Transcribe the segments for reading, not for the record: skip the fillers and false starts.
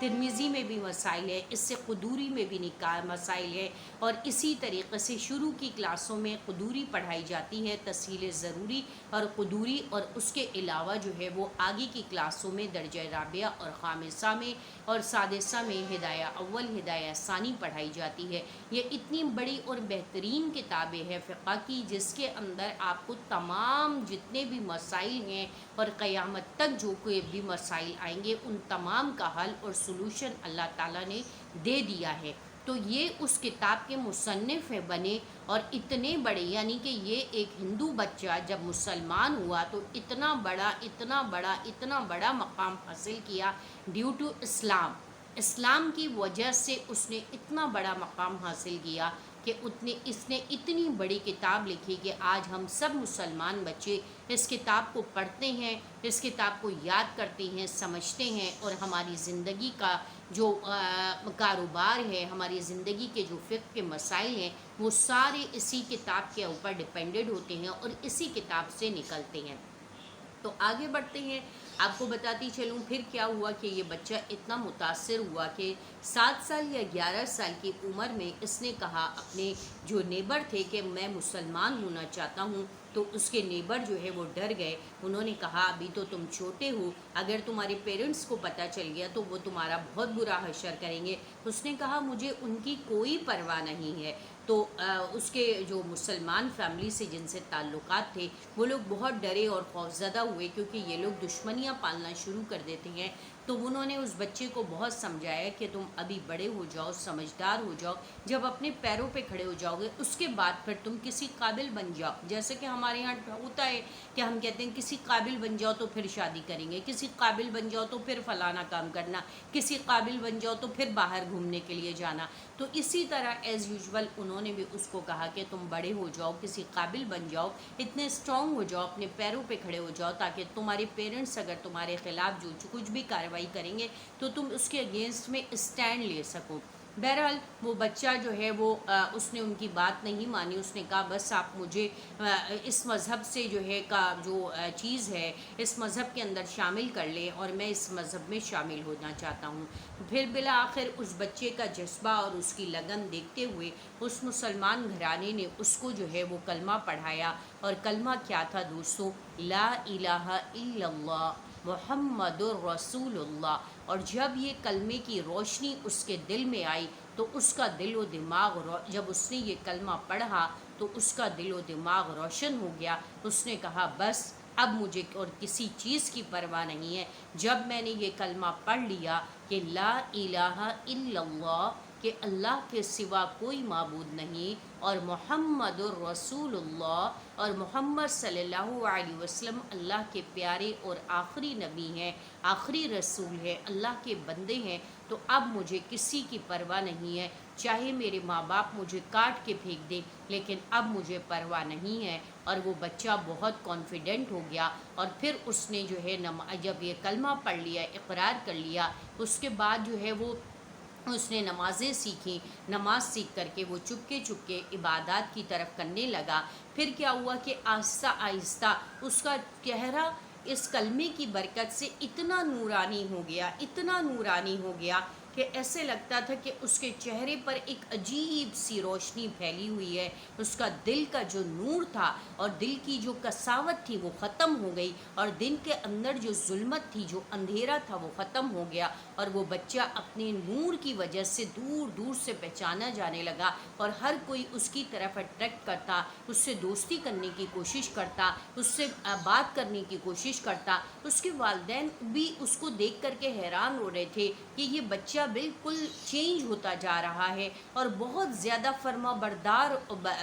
ترمذی میں بھی مسائل ہے، اس سے قدوری میں بھی مسائل ہے، اور اسی طریقے سے شروع کی کلاسوں میں قدوری پڑھائی جاتی ہے، تسہیل ضروری اور قدوری، اور اس کے علاوہ جو ہے وہ آگے کی کلاسوں میں درجہ رابعہ اور خامسہ میں اور سادسہ میں ہدایہ اول ہدایہ ثانی پڑھائی جاتی ہے۔ یہ اتنی بڑی اور بہترین کتابیں ہیں فقہ کی، جس کے اندر آپ کو تمام جتنے بھی مسائل ہیں اور قیامت تک جو کوئی بھی مسائل آئیں گے ان تمام کا حل اور سلوشن اللہ تعالیٰ نے دے دیا ہے۔ تو یہ اس کتاب کے مصنف بنے، اور اتنے بڑے، یعنی کہ یہ ایک ہندو بچہ جب مسلمان ہوا تو اتنا بڑا مقام حاصل کیا ڈیو ٹو اسلام کی وجہ سے اس نے اتنا بڑا مقام حاصل کیا کہ اس نے اتنی بڑی کتاب لکھی کہ آج ہم سب مسلمان بچے اس کتاب کو پڑھتے ہیں، اس کتاب کو یاد کرتے ہیں، سمجھتے ہیں، اور ہماری زندگی کا جو کاروبار ہے، ہماری زندگی کے جو فقہ کے مسائل ہیں وہ سارے اسی کتاب کے اوپر ڈیپینڈڈ ہوتے ہیں اور اسی کتاب سے نکلتے ہیں۔ تو آگے بڑھتے ہیں، آپ کو بتاتی چلوں پھر کیا ہوا کہ یہ بچہ اتنا متاثر ہوا کہ 7 سال یا 11 سال کی عمر میں اس نے کہا اپنے جو نیبر تھے کہ میں مسلمان ہونا چاہتا ہوں، تو اس کے نیبر جو ہے وہ ڈر گئے، انہوں نے کہا ابھی تو تم چھوٹے ہو، اگر تمہارے پیرنٹس کو پتہ چل گیا تو وہ تمہارا بہت برا حشر کریں گے۔ اس نے کہا مجھے ان کی کوئی پرواہ نہیں ہے۔ تو اس کے جو مسلمان فیملی سے جن سے تعلقات تھے وہ لوگ بہت ڈرے اور خوفزدہ ہوئے، کیونکہ یہ لوگ دشمنیاں پالنا شروع کر دیتے ہیں۔ تو انہوں نے اس بچے کو بہت سمجھایا کہ تم ابھی بڑے ہو جاؤ، سمجھدار ہو جاؤ، جب اپنے پیروں پہ کھڑے ہو جاؤ گے اس کے بعد پھر تم کسی قابل بن جاؤ، جیسے کہ ہمارے یہاں ہوتا ہے کہ ہم کہتے ہیں کسی قابل بن جاؤ تو پھر شادی کریں گے، کسی قابل بن جاؤ تو پھر فلانا کام کرنا، کسی قابل بن جاؤ تو پھر باہر گھومنے کے لیے جانا۔ تو اسی طرح ایز یوزول انہوں نے بھی اس کو کہا کہ تم بڑے ہو جاؤ، کسی قابل بن جاؤ، اتنے اسٹرانگ ہو جاؤ، اپنے پیروں پہ کھڑے ہو جاؤ، تاکہ تمہارے پیرنٹس اگر تمہارے خلاف جو کچھ بھی کارروائی کریں گے تو تم اس کے اگینسٹ میں اسٹینڈ لے سکو۔ بہرحال وہ بچہ جو ہے وہ اس نے ان کی بات نہیں مانی، اس نے کہا بس آپ مجھے اس مذہب سے جو ہے جو چیز ہے اس مذہب کے اندر شامل کر لیں اور میں اس مذہب میں شامل ہونا چاہتا ہوں۔ پھر بالآخر اس بچے کا جذبہ اور اس کی لگن دیکھتے ہوئے اس مسلمان گھرانے نے اس کو جو ہے وہ کلمہ پڑھایا، اور کلمہ کیا تھا دوستو؟ لا الہ الا اللہ محمد الرسول اللہ۔ اور جب یہ کلمے کی روشنی اس کے دل میں آئی تو اس کا دل و دماغ جب اس نے یہ کلمہ پڑھا تو اس کا دل و دماغ روشن ہو گیا۔ اس نے کہا بس اب مجھے اور کسی چیز کی پرواہ نہیں ہے۔ جب میں نے یہ کلمہ پڑھ لیا کہ لا الہ الا اللہ، کہ اللہ کے سوا کوئی معبود نہیں، اور محمد الرسول اللہ، اور محمد صلی اللہ علیہ وسلم اللہ کے پیارے اور آخری نبی ہیں، آخری رسول ہے، اللہ کے بندے ہیں، تو اب مجھے کسی کی پرواہ نہیں ہے، چاہے میرے ماں باپ مجھے کاٹ کے پھینک دیں لیکن اب مجھے پرواہ نہیں ہے۔ اور وہ بچہ بہت کانفیڈنٹ ہو گیا، اور پھر اس نے جو ہے جب یہ کلمہ پڑھ لیا، اقرار کر لیا، اس کے بعد جو ہے وہ اس نے نمازیں سیکھیں، نماز سیکھ کر کے وہ چپکے چپکے عبادات کی طرف کرنے لگا۔ پھر کیا ہوا کہ آہستہ آہستہ اس کا چہرہ اس کلمے کی برکت سے اتنا نورانی ہو گیا، اتنا نورانی ہو گیا کہ ایسے لگتا تھا کہ اس کے چہرے پر ایک عجیب سی روشنی پھیلی ہوئی ہے، اس کا دل کا جو نور تھا اور دل کی جو کساوت تھی وہ ختم ہو گئی، اور دل کے اندر جو ظلمت تھی، جو اندھیرا تھا وہ ختم ہو گیا، اور وہ بچہ اپنے نور کی وجہ سے دور دور سے پہچانا جانے لگا، اور ہر کوئی اس کی طرف اٹریکٹ کرتا، اس سے دوستی کرنے کی کوشش کرتا، اس سے بات کرنے کی کوشش کرتا۔ اس کے والدین بھی اس کو دیکھ کر کے حیران ہو رہے تھے کہ یہ بچہ بالکل چینج ہوتا جا رہا ہے، اور بہت زیادہ فرما بردار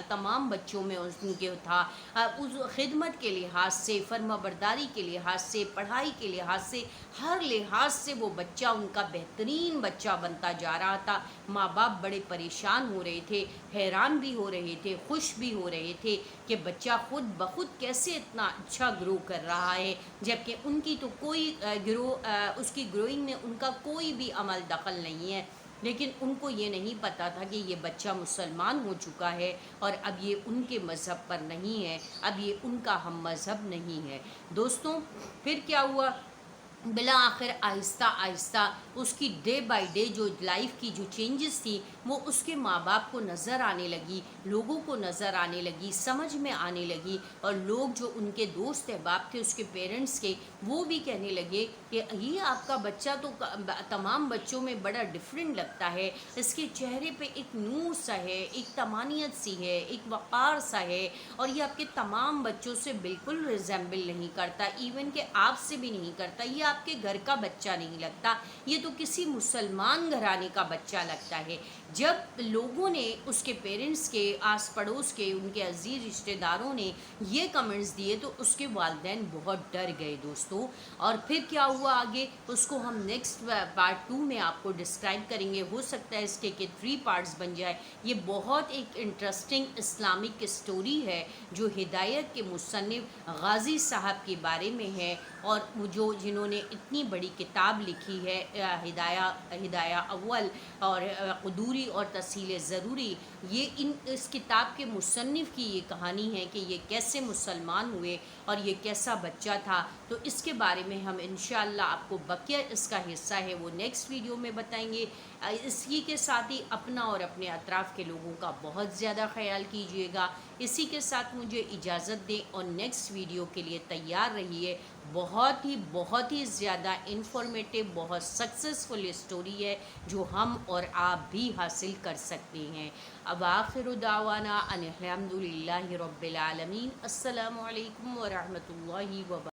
تمام بچوں میں ان کے تھا، اس خدمت کے لحاظ سے، فرما برداری کے لحاظ سے، پڑھائی کے لحاظ سے، ہر لحاظ سے وہ بچہ ان کا بہترین بچہ بنتا جا رہا تھا۔ ماں باپ بڑے پریشان ہو رہے تھے، حیران بھی ہو رہے تھے، خوش بھی ہو رہے تھے کہ بچہ خود بخود کیسے اتنا اچھا گرو کر رہا ہے، جبکہ ان کی تو کوئی اس کی گروئنگ میں ان کا کوئی بھی عمل دخل نہیں ہے۔ لیکن ان کو یہ نہیں پتا تھا کہ یہ بچہ مسلمان ہو چکا ہے، اور اب یہ ان کے مذہب پر نہیں ہے، اب یہ ان کا ہم مذہب نہیں ہے۔ دوستوں پھر کیا ہوا بلا آخر آہستہ آہستہ اس کی ڈے بائی ڈے جو لائف کی جو چینجز تھی وہ اس کے ماں باپ کو نظر آنے لگی، لوگوں کو نظر آنے لگی، سمجھ میں آنے لگی، اور لوگ جو ان کے دوست احباب تھے اس کے پیرنٹس کے، وہ بھی کہنے لگے کہ یہ آپ کا بچہ تو تمام بچوں میں بڑا ڈفرینٹ لگتا ہے، اس کے چہرے پہ ایک نور سا ہے، ایک طمانیت سی ہے، ایک وقار سا ہے، اور یہ آپ کے تمام بچوں سے بالکل ریزمبل نہیں کرتا، ایون کہ آپ سے بھی نہیں کرتا، یہ آپ کے گھر کا بچہ نہیں لگتا، یہ تو کسی مسلمان گھرانے کا بچہ لگتا ہے۔ جب لوگوں نے اس کے پیرنٹس کے، آس پڑوس کے، ان کے عزیز رشتہ داروں نے یہ کمنٹس دیے تو اس کے والدین بہت ڈر گئے دوستوں، اور پھر کیا ہوا آگے اس کو ہم نیکسٹ پارٹ 2 میں آپ کو ڈسکرائب کریں گے، ہو سکتا ہے اس کے 3 پارٹس بن جائے۔ یہ بہت ایک انٹرسٹنگ اسلامک اسٹوری ہے جو ہدایت کے مصنف غازی صاحب کے بارے میں ہے، اور جنہوں نے اتنی بڑی کتاب لکھی ہے، ہدایہ اول اور قدوری اور تسہیل ضروری، یہ اس کتاب کے مصنف کی یہ کہانی ہے کہ یہ کیسے مسلمان ہوئے اور یہ کیسا بچہ تھا۔ تو اس کے بارے میں ہم انشاءاللہ آپ کو بقیہ اس کا حصہ ہے وہ نیکسٹ ویڈیو میں بتائیں گے۔ اسی کے ساتھ ہی اپنا اور اپنے اطراف کے لوگوں کا بہت زیادہ خیال کیجیے گا۔ اسی کے ساتھ مجھے اجازت دیں اور نیکسٹ ویڈیو کے لیے تیار رہیے۔ بہت ہی زیادہ انفارمیٹیو، بہت سکسیسفل اسٹوری ہے جو ہم اور آپ بھی حاصل کر سکتے ہیں۔ اب آخر دعوانا ان الحمد للہ رب العالمین۔ السلام علیکم ورحمۃ اللہ وبرکاتہ۔